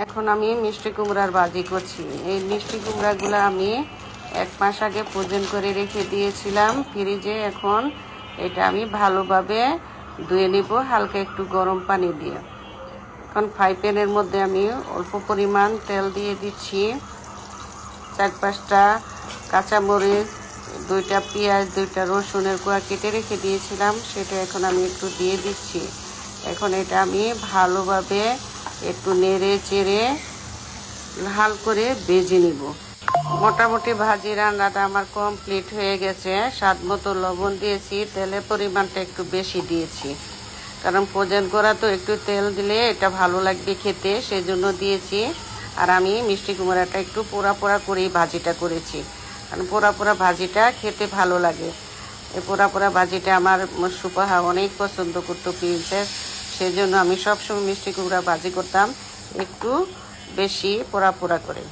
এখন আমি মিষ্টি কুমড়ার ভাজি করছি। এই মিষ্টি কুমড়াগুলো আমি 1 মাস আগে ফ্রোজেন করে রেখে দিয়েছিলাম ফ্রিজে। এখন এটা আমি ভালোভাবে ধুয়ে নিব হালকা একটু গরম পানি দিয়ে। এখন ফ্রাই প্যানের মধ্যে আমি অল্প পরিমাণ তেল দিয়ে দিচ্ছি। 4-5টা কাঁচামরিচ, 2টা পেঁয়াজ, 2টা রসুনের কোয়া কেটে রেখে দিয়েছিলাম, সেটা এখন আমি একটু দিয়ে দিচ্ছি। এখন এটা আমি ভালোভাবে একটু নেড়ে চেড়ে লাল করে ভেজে নিব। মোটামুটি ভাজি রান্নাটা আমার কমপ্লিট হয়ে গেছে। স্বাদ মতো লবণ দিয়েছি, তেলের পরিমাণটা একটু বেশি দিয়েছি, কারণ ফ্রোজেন করা তো একটু তেল দিলে এটা ভালো লাগবে খেতে, সেজন্য দিয়েছি। আর আমি মিষ্টি কুমড়াটা একটু পোড়া পোড়া করেই ভাজিটা করেছি, কারণ পোড়া পোড়া ভাজিটা খেতে ভালো লাগে। এই পোড়া পোড়া ভাজিটা আমার সুপাহা অনেক পছন্দ করতো, প্রিন্সেস। সেজন্য আমি সবসময় মিষ্টি কুমড়া ভাজি করতাম একটু বেশি পোড়া পোড়া করে।